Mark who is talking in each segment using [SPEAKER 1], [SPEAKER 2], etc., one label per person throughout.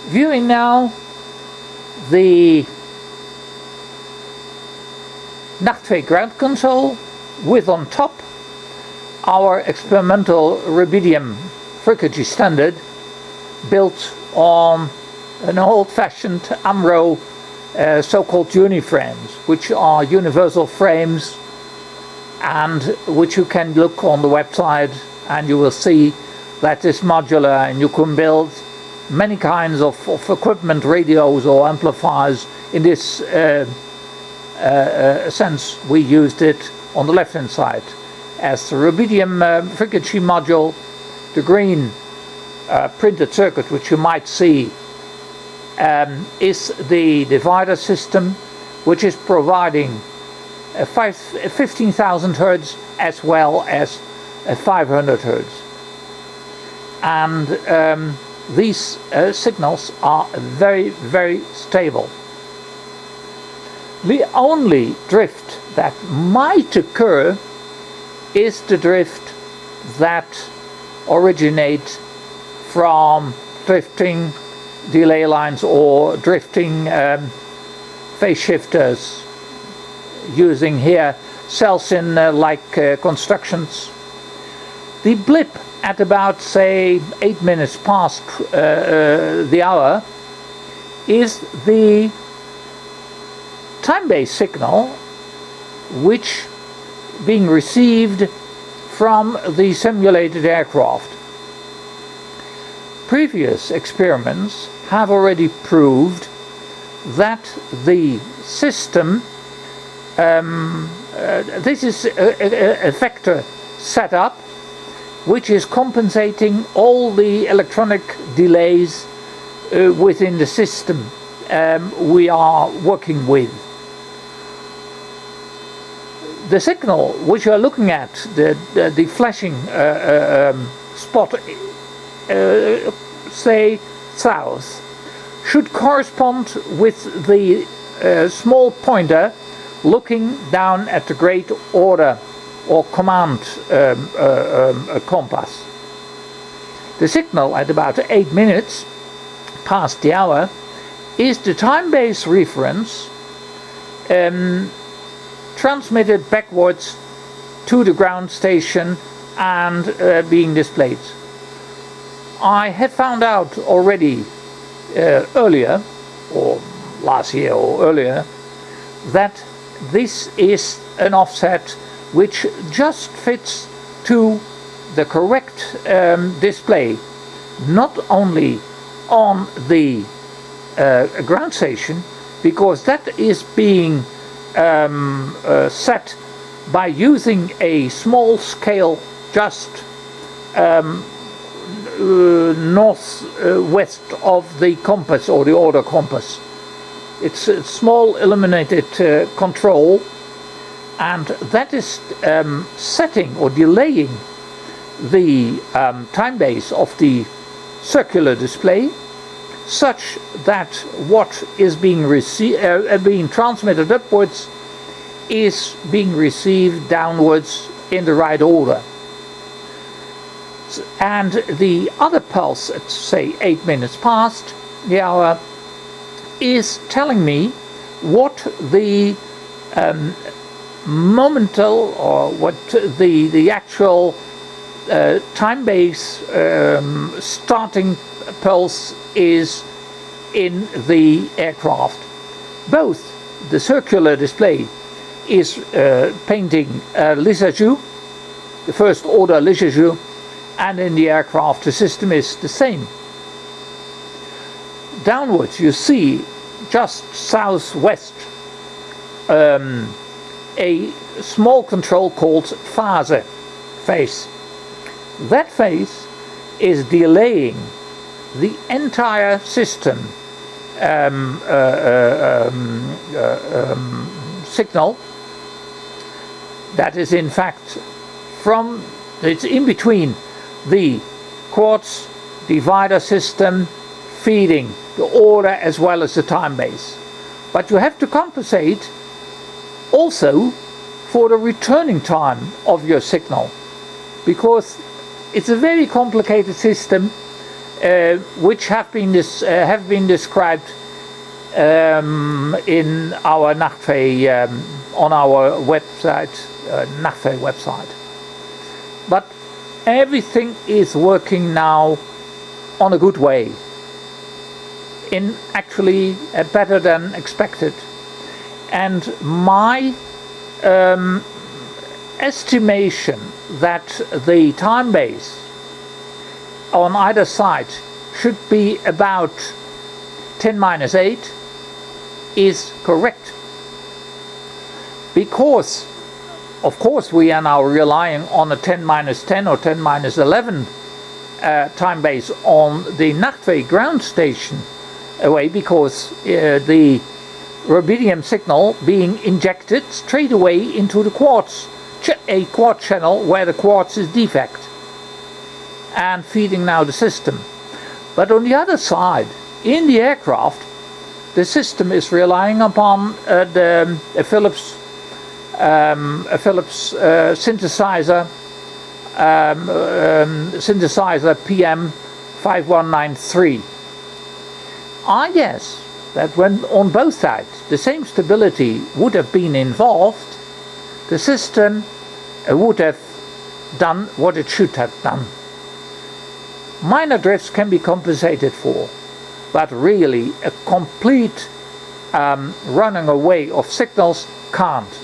[SPEAKER 1] Viewing now the Nachtfee ground console with on top our experimental rubidium frequency standard built on an old-fashioned Amro so-called uniframes, which are universal frames and which you can look on the website and you will see that it's modular and you can build many kinds of equipment, radios or amplifiers. In this sense we used it on the left hand side as the rubidium frequency module. The green printed circuit which you might see is the divider system, which is providing 15,000 Hertz as well as 500 Hertz. And these signals are very, very stable. The only drift that might occur is the drift that originates from drifting delay lines or drifting phase shifters, using here Celsin like constructions. The blip at about, say, 8 minutes past the hour is the time-based signal which being received from the simulated aircraft. Previous experiments have already proved that the system, this is a vector setup which is compensating all the electronic delays within the system we are working with. The signal which you are looking at, the flashing spot, say south, should correspond with the small pointer looking down at the great order or command compass. The signal at about 8 minutes past the hour is the time-based reference transmitted backwards to the ground station and being displayed. I have found out already earlier, or last year or earlier, that this is an offset which just fits to the correct display, not only on the ground station, because that is being set by using a small scale just northwest of the compass or the order compass. It's a small illuminated control, and that is setting or delaying the time base of the circular display, such that what is being being transmitted upwards is being received downwards in the right order. And the other pulse at, say, 8 minutes past the hour is telling me what the momental, or what the actual time base starting pulse is in the aircraft. Both the circular display is painting Lissajous, the first order Lissajous, and in the aircraft the system is the same. Downwards you see just southwest a small control called phase. That phase is delaying the entire system signal. That is in fact it's in between the quartz divider system feeding the order as well as the time base. But you have to compensate also for the returning time of your signal, because it's a very complicated system. which have been described in our Nachtfee, on our website, Nachtfee website. But everything is working now on a good way, in actually better than expected. And my estimation that the time base on either side should be about 10-8 is correct, because of course we are now relying on a 10-10 or 10-11 time base on the Nachtfee ground station away, because the rubidium signal being injected straight away into the quartz, a quartz channel where the quartz is defect, and feeding now the system. But on the other side, in the aircraft, the system is relying upon a Philips synthesizer, synthesizer PM5193. I guess that when on both sides the same stability would have been involved, the system would have done what it should have done. Minor drifts can be compensated for, but really a complete running away of signals can't.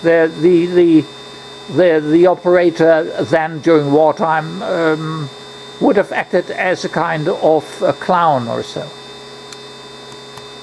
[SPEAKER 1] The operator then during wartime would have acted as a kind of a clown or so.